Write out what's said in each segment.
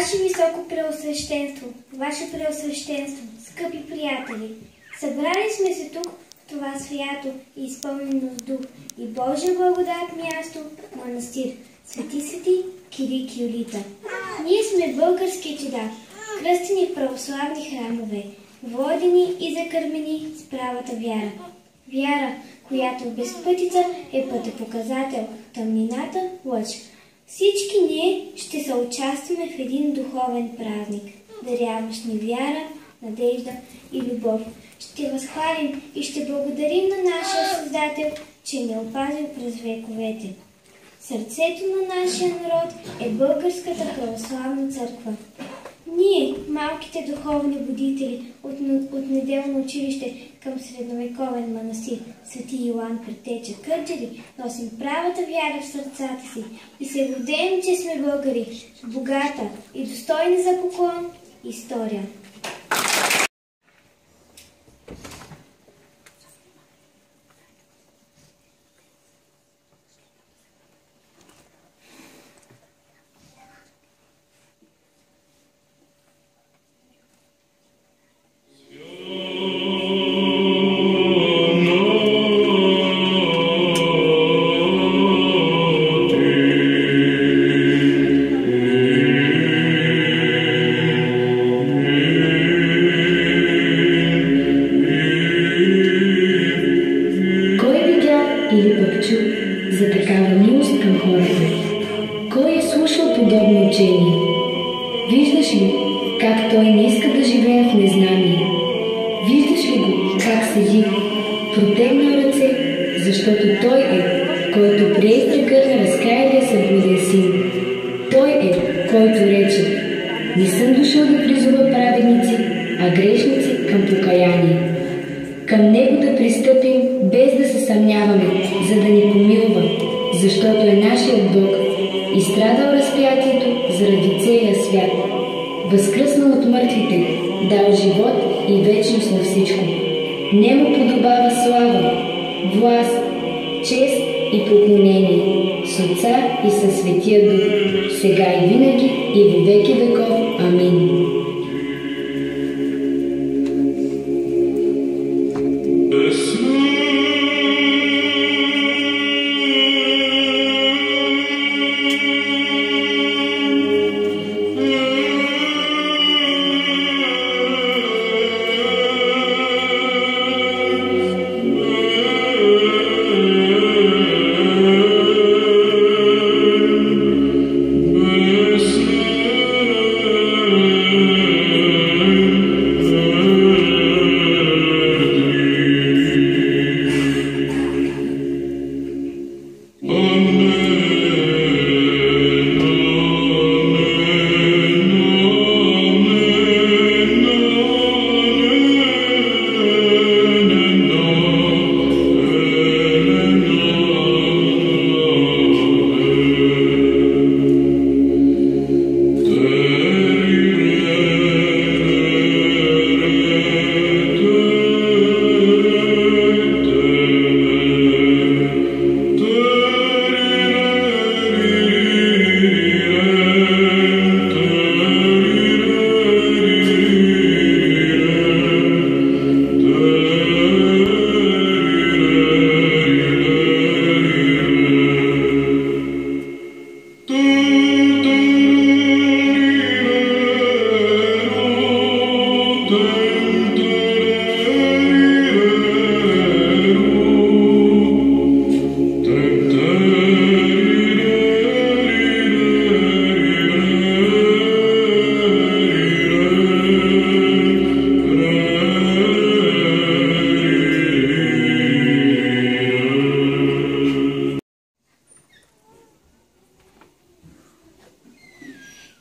Ваше високо преосвещенство, Ваше преосвещенство, скъпи приятели, събрали сме се тук в това свято и изпълнено с дух и Божия благодат място, манастир, свети Кирик и Юлита. Ние сме български чеда, кръстени в православни храмове, водени и закърмени с правата вяра. Вяра, която без пътица е пътепоказател, тъмнината лъч. Всички ние ще се участваме в един духовен празник, даряващ ни вяра, надежда и любов. Ще възхвалим и ще благодарим на нашия Създател, че ни е опазил през вековете. Сърцето на нашия народ е Българската православна църква. Ние, малките духовни будители от неделно училище към средновековен манастир Свети Йоан Предтеча Кърджали, носим правата вяра в сърцата си и се гордеем, че сме българи с богата и достойна за поклон история. Виждаш ли как той не иска да живее в незнание? Виждаш ли го как седи, протегнал ръце, защото той е, който прие в ръка на разкаялия съблуден син. Той е, който рече: не съм дошъл да призова праведници, а грешници към покаяние. Към него да пристъпим, без да се съмняваме, за да ни помилва, защото е нашият Бог, изстрадал разпятието заради целия свят, възкръснал от мъртвите, дал живот и вечност на всичко. Нему подобава слава, власт, чест и поклонение с Отца и със Светия Дух, сега и винаги и во веки веков. Амин.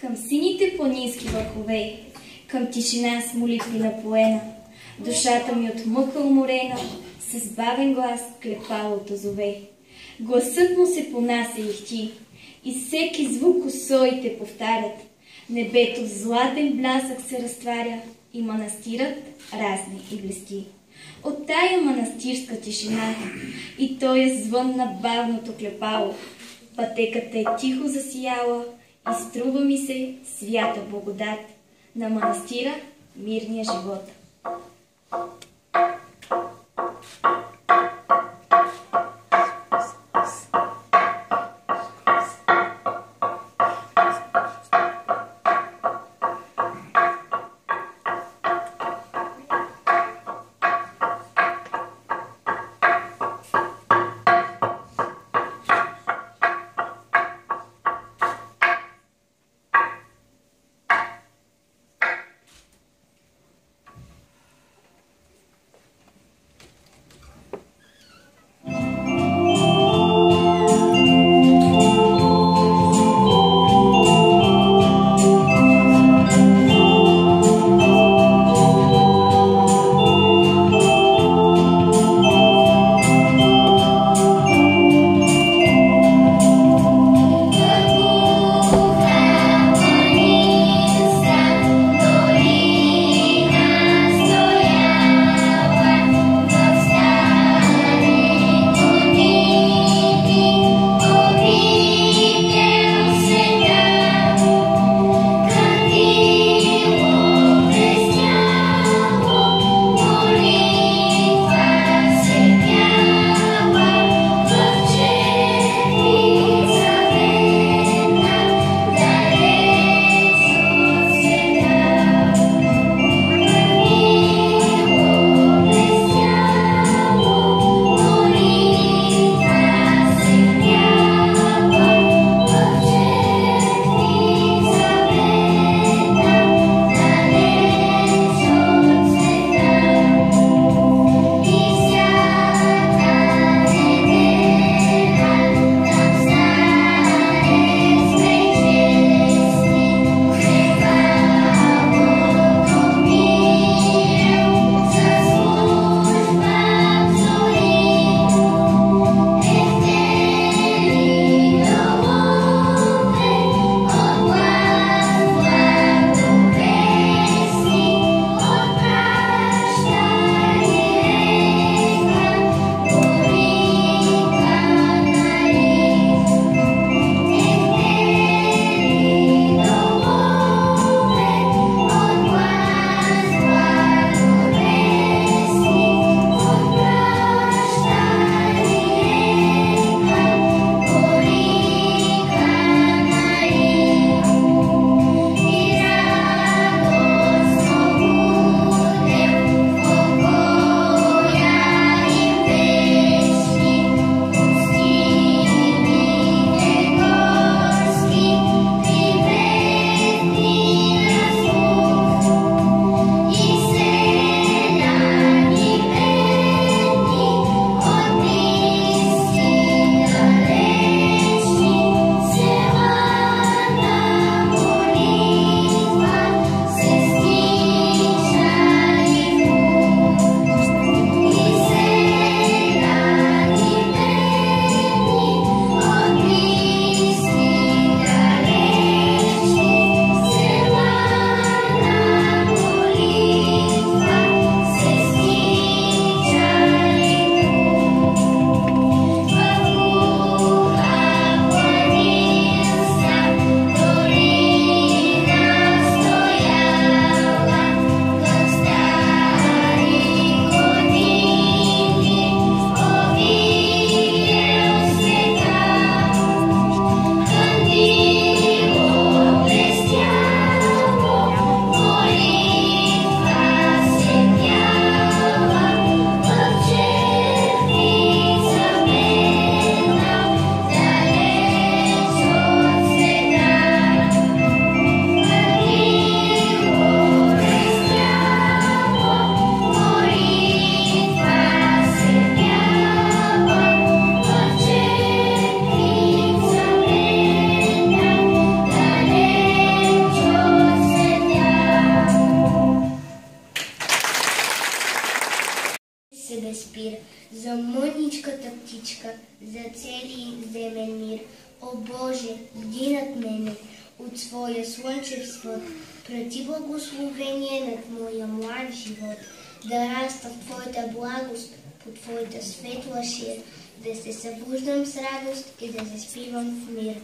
Към сините планински върхове, към тишина с молитви напоена, душата ми от мъка уморена, с бавен глас клепала от азове. Гласът му се понася и хти, и всеки звук усоите повтарят. Небето в златен блясък се разтваря, и манастирът разне и блести. От тая манастирска тишина и тоя звън на бавното клепало, пътеката е тихо засияла изтрува ми се свята благодат на манастира мирния живот. за мъничката птичка, за цели земен мир. О Боже, бди над мене от своя слънчев свод, прати благословение над моя млад живот, да раста в Твоята благост, по Твоята светла шир, да се събуждам с радост и да заспивам в мир.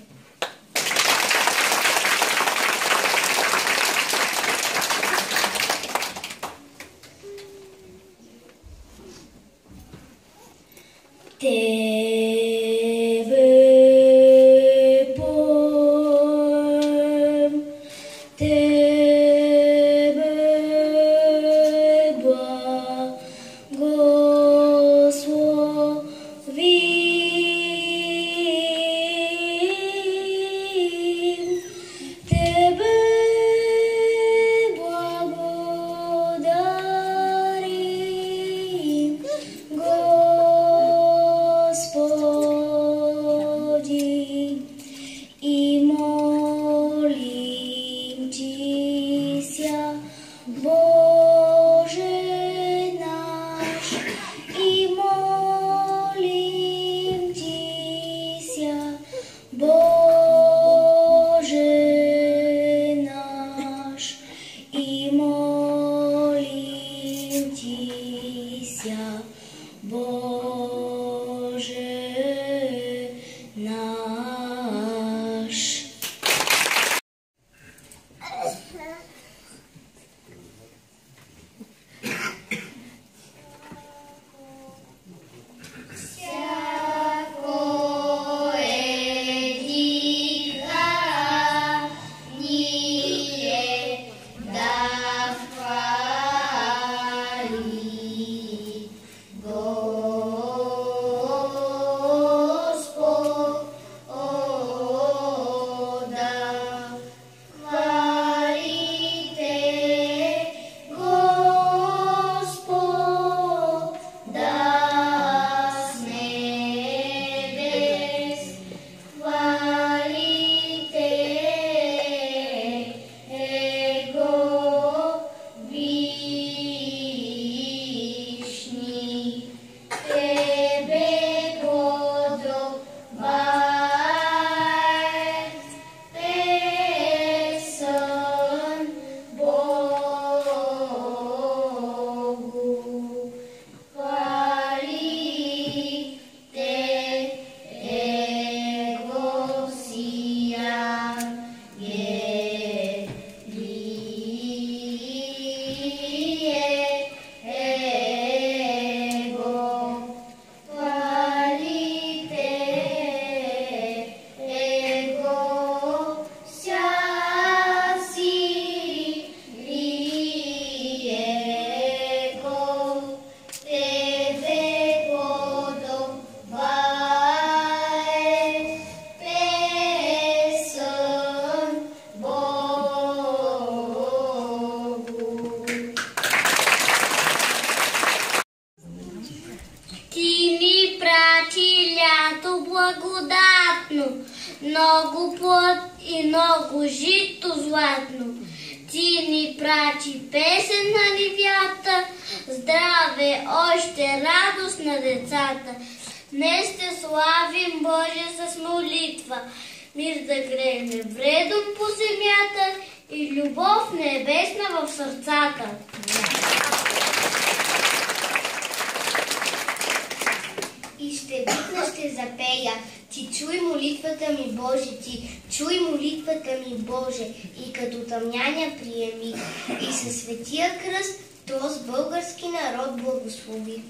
много плод и много жито златно. Ти ни прачи песен на ливята, здраве, още радост на децата. Днес те славим, Боже, с молитва, мир да грее вредом по земята и любов небесна в сърцата. И ще викна, ще запея, ти чуй молитвата ми, Боже, ти чуй молитвата ми, Боже, и като тъмняня приеми, и със светия кръст този български народ благослови.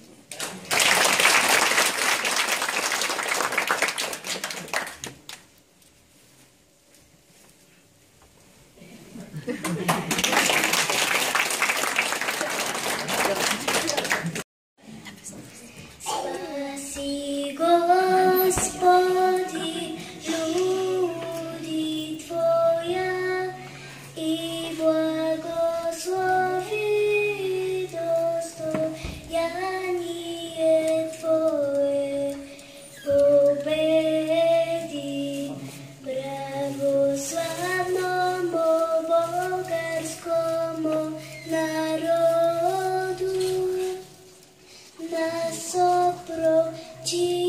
Спаси, Господи, люди Твоя и благослови достояние Твое. Победи православному българскому народу на съпротив